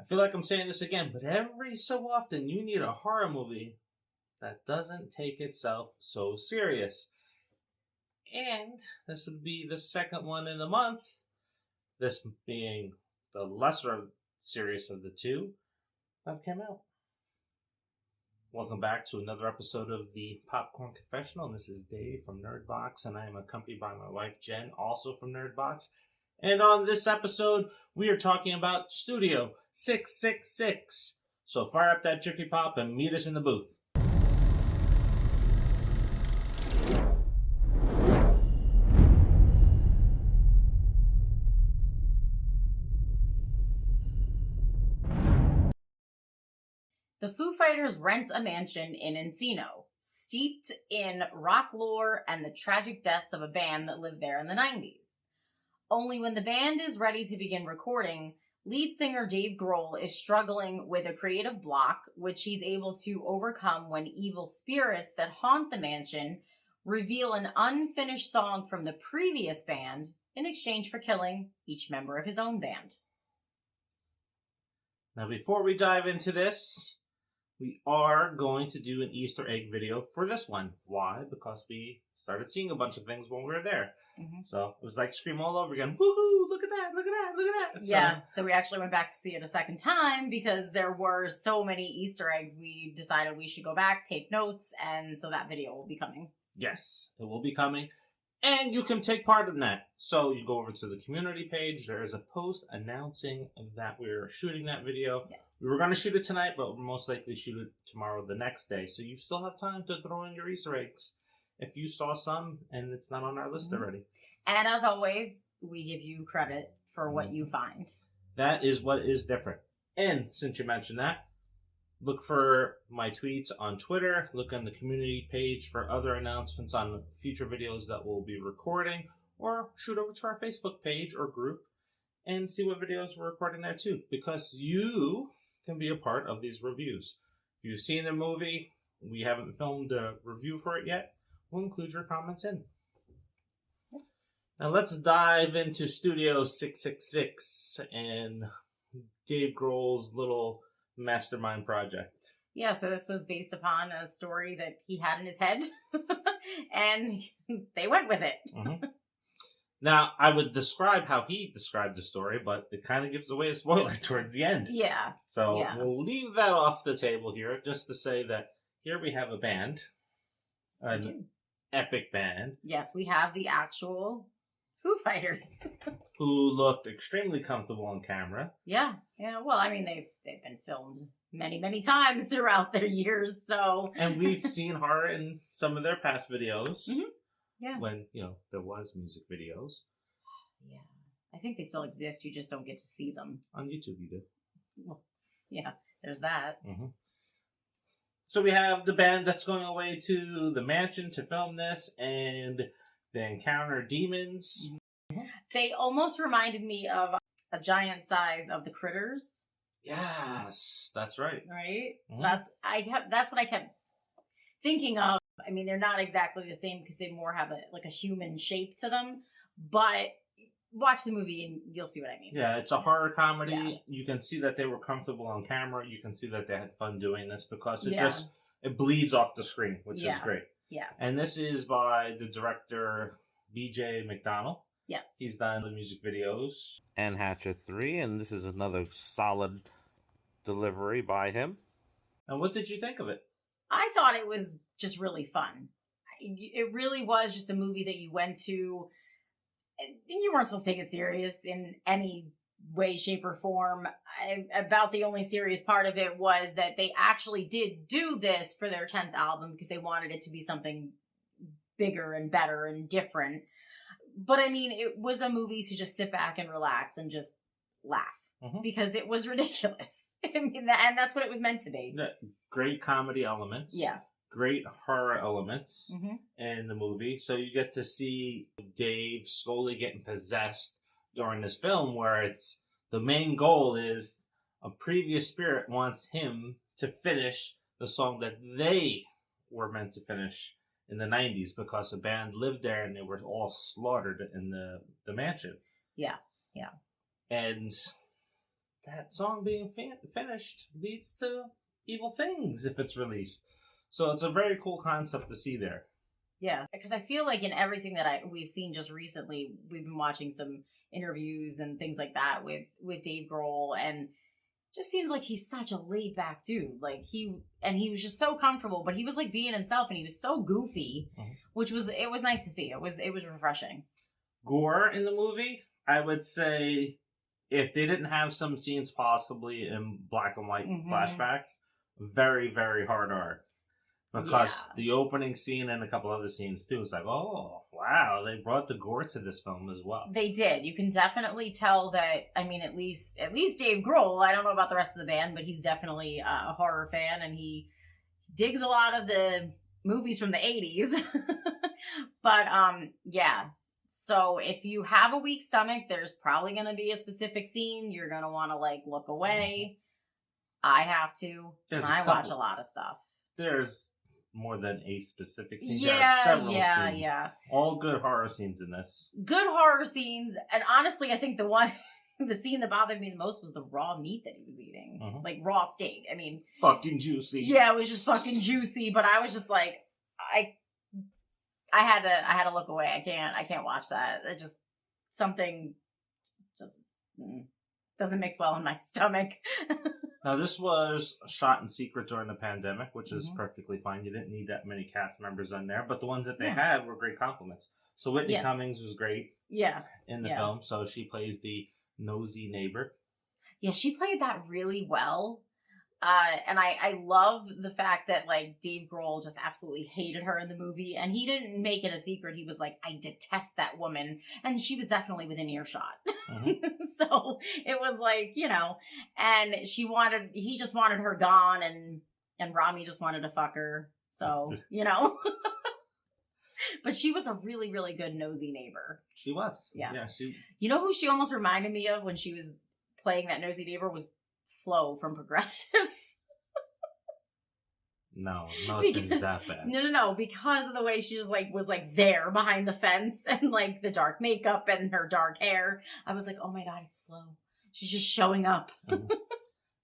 feel like I'm saying this again, but every so often you need a horror movie that doesn't take itself so serious. And this would be the second one in the month, this being the lesser serious of the two that came out. Welcome back to another episode of the Popcorn Confessional. This is Dave from Nerdbox, and I am accompanied by my wife Jen, also from Nerdbox. And on this episode, we are talking about Studio 666. So fire up that Jiffy Pop and meet us in the booth. The Foo Fighters rent a mansion in Encino, steeped in rock lore and the tragic deaths of a band that lived there in the 90s. Only when the band is ready to begin recording, lead singer Dave Grohl is struggling with a creative block, which he's able to overcome when evil spirits that haunt the mansion reveal an unfinished song from the previous band in exchange for killing each member of his own band. Now, before we dive into this, we are going to do an Easter egg video for this one. Why? Because we started seeing a bunch of things when we were there. Mm-hmm. So it was like Scream all over again. Woohoo! Look at that! Look at that! Look at that! Yeah, so we actually went back to see it a second time because there were so many Easter eggs. We decided we should go back, take notes, and so that video will be coming. Yes, it will be coming. And you can take part in that. So you go over to the community page. There is a post announcing that we're shooting that video. Yes. We were going to shoot it tonight, but we'll most likely shoot it tomorrow, the next day. So you still have time to throw in your Easter eggs if you saw some and it's not on our list already. And as always, we give you credit for what you find. That is what is different. And since you mentioned that, look for my tweets on Twitter. Look on the community page for other announcements on future videos that we'll be recording. Or shoot over to our Facebook page or group and see what videos we're recording there too. Because you can be a part of these reviews. If you've seen the movie, we haven't filmed a review for it yet, we'll include your comments in. Now let's dive into Studio 666 and Dave Grohl's little mastermind project. Yeah, so this was based upon a story that he had in his head, and they went with it. Mm-hmm. Now, I would describe how he described the story, but it kind of gives away a spoiler towards the end. Yeah. So we'll leave that off the table here, just to say that here we have a band, an epic band. Yes, we have the actual Foo Fighters. Who looked extremely comfortable on camera. Yeah. Well, I mean, they've been filmed many, many times throughout their years, so. And we've seen horror in some of their past videos. Mm-hmm. Yeah. When, there was music videos. Yeah. I think they still exist. You just don't get to see them. On YouTube, you do. Well, yeah, there's that. Mm-hmm. So we have the band that's going away to the mansion to film this, and they encounter demons. They almost reminded me of a giant size of the Critters. Yes, that's right. Right? Mm-hmm. That's what I kept thinking of. I mean, they're not exactly the same because they more have a human shape to them, but watch the movie and you'll see what I mean. Yeah, it's a horror comedy. Yeah. You can see that they were comfortable on camera. You can see that they had fun doing this because it bleeds off the screen, which is great. Yeah. And this is by the director BJ McDonnell. Yes. He's done the music videos and Hatchet 3, and this is another solid delivery by him. And what did you think of it? I thought it was just really fun. It really was just a movie that you went to, and you weren't supposed to take it serious in any way, shape, or form. About the only serious part of it was that they actually did do this for their 10th album because they wanted it to be something bigger and better and different. But I mean, it was a movie to just sit back and relax and just laugh. Mm-hmm. Because it was ridiculous. I mean, and that's what it was meant to be. Great comedy elements. Yeah. Great horror elements in the movie. So you get to see Dave slowly getting possessed during this film, where it's the main goal is a previous spirit wants him to finish the song that they were meant to finish in the 90s because a band lived there and they were all slaughtered in the mansion. Yeah. And that song being finished leads to evil things if it's released. So it's a very cool concept to see there. Yeah, because I feel like in everything that we've seen just recently, we've been watching some interviews and things like that with Dave Grohl, and just seems like he's such a laid back dude. Like he was just so comfortable, but he was like being himself, and he was so goofy, which was nice to see. It was refreshing. Gore in the movie, I would say, if they didn't have some scenes possibly in black and white flashbacks, very, very hard art. Because the opening scene and a couple other scenes too, it's like, oh, wow, they brought the gore to this film as well. They did. You can definitely tell that, I mean, at least Dave Grohl, I don't know about the rest of the band, but he's definitely a horror fan, and he digs a lot of the movies from the 80s. But, yeah. So if you have a weak stomach, there's probably going to be a specific scene. You're going to want to, like, look away. I have to. And I watch a lot of stuff. There's more than a specific scene. Yeah, there are several scenes. Yeah. All good horror scenes in this. Good horror scenes. And honestly, I think the scene that bothered me the most was the raw meat that he was eating. Like raw steak. I mean. Fucking juicy. Yeah, it was just fucking juicy. But I was just like, I had to look away. I can't watch that. It just, something just doesn't mix well in my stomach. Now, this was shot in secret during the pandemic, which is perfectly fine. You didn't need that many cast members on there, but the ones that they had were great compliments. So Whitney Cummings was great in the film, so she plays the nosy neighbor. Yeah, she played that really well. And I love the fact that, like, Dave Grohl just absolutely hated her in the movie, and he didn't make it a secret. He was like, I detest that woman, and she was definitely within earshot. So it was like, you know, and he just wanted her gone, and Rami just wanted to fuck her. So, you know. But she was a really, really good nosy neighbor. She was. Yeah. She. You know who she almost reminded me of when she was playing that nosy neighbor was Flo from Progressive. No, nothing's that bad. No, because of the way she just like was like there behind the fence and like the dark makeup and her dark hair. I was like, oh my god, it's Flo. She's just showing up.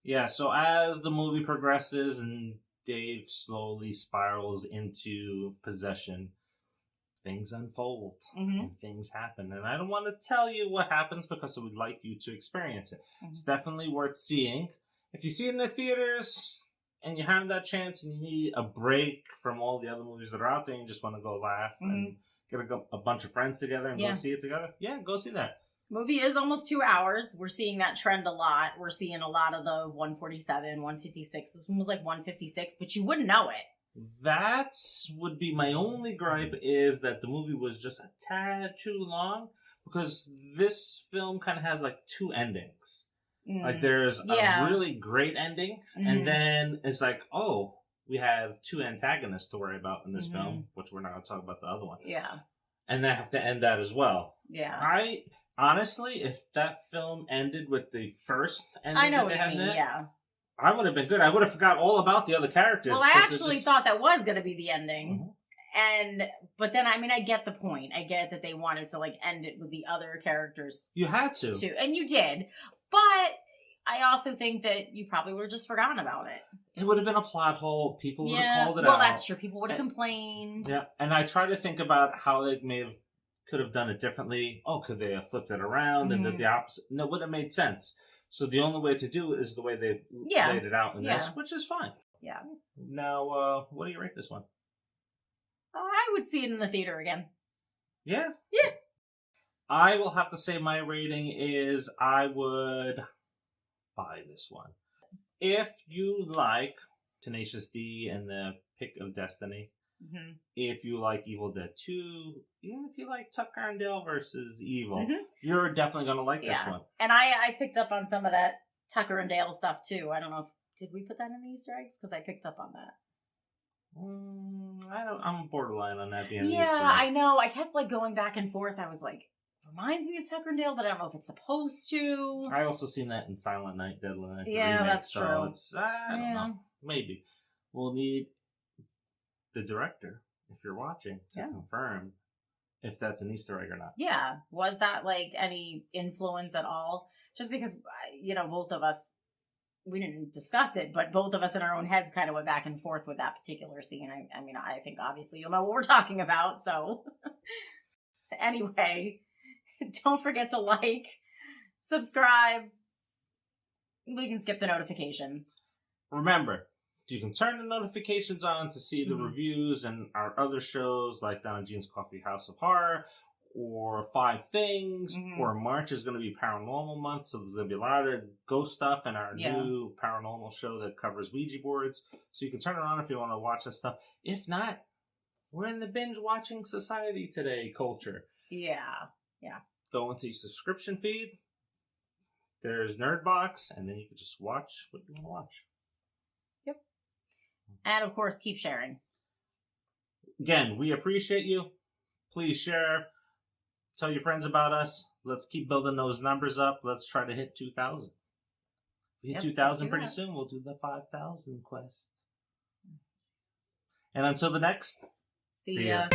Yeah, so as the movie progresses and Dave slowly spirals into possession, things unfold and things happen. And I don't want to tell you what happens because I would like you to experience it. It's definitely worth seeing. If you see it in the theaters and you have that chance and you need a break from all the other movies that are out there and you just want to go laugh and get a bunch of friends together and go see it together, go see that. Movie is almost 2 hours. We're seeing that trend a lot. We're seeing a lot of the 147, 156. This one was like 156, but you wouldn't know it. That would be my only gripe, is that the movie was just a tad too long, because this film kind of has like two endings. Like there's a really great ending, and then it's like, oh, we have two antagonists to worry about in this film, which we're not going to talk about the other one. Yeah. And they have to end that as well. Yeah. I honestly, if that film ended with the first ending, I know what you mean. Yeah. I would have been good. I would have forgot all about the other characters. Well, I actually thought that was going to be the ending. But then, I mean, I get the point. I get that they wanted to, like, end it with the other characters. You had to. And you did. But I also think that you probably would have just forgotten about it. It would have been a plot hole. People would have called it out. Well, that's true. People would have complained. Yeah. And I try to think about how they could have done it differently. Oh, could they have flipped it around and did the opposite? No, it wouldn't have made sense. So the only way to do it is the way they laid it out in this, which is fine. Yeah. Now, what do you rate this one? I would see it in the theater again. Yeah? Yeah. I will have to say my rating is I would buy this one. If you like Tenacious D and the Pick of Destiny, if you like Evil Dead 2, even if you like Tucker and Dale versus Evil, you're definitely going to like this one. And I picked up on some of that Tucker and Dale stuff too. I don't know did we put that in the Easter eggs? Because I picked up on that. I'm borderline on that being an Easter egg. I know. I kept like going back and forth. I was like, reminds me of Tucker and Dale, but I don't know if it's supposed to. I also seen that in Silent Night, Deadly Night. Yeah, that's true. I don't know. Maybe. We'll need the director, if you're watching, to confirm if that's an Easter egg or not. Yeah. Was that like any influence at all? Just because, both of us, we didn't discuss it, but both of us in our own heads kind of went back and forth with that particular scene. I think obviously you'll know what we're talking about. So anyway, don't forget to like, subscribe. We can skip the notifications. Remember, you can turn the notifications on to see the reviews and our other shows like Down Jean's Coffee House of Horror or Five Things, or March is going to be Paranormal Month, so there's going to be a lot of ghost stuff and our new paranormal show that covers Ouija boards. So you can turn it on if you want to watch that stuff. If not, we're in the binge watching society today culture. Yeah. Go into your subscription feed. There's Nerdbox, and then you can just watch what you want to watch. Yep. And of course, keep sharing. Again, we appreciate you. Please share. Tell your friends about us. Let's keep building those numbers up. Let's try to hit 2,000. We hit 2,000 pretty soon. We'll do the 5,000 quest. And until the next. See ya.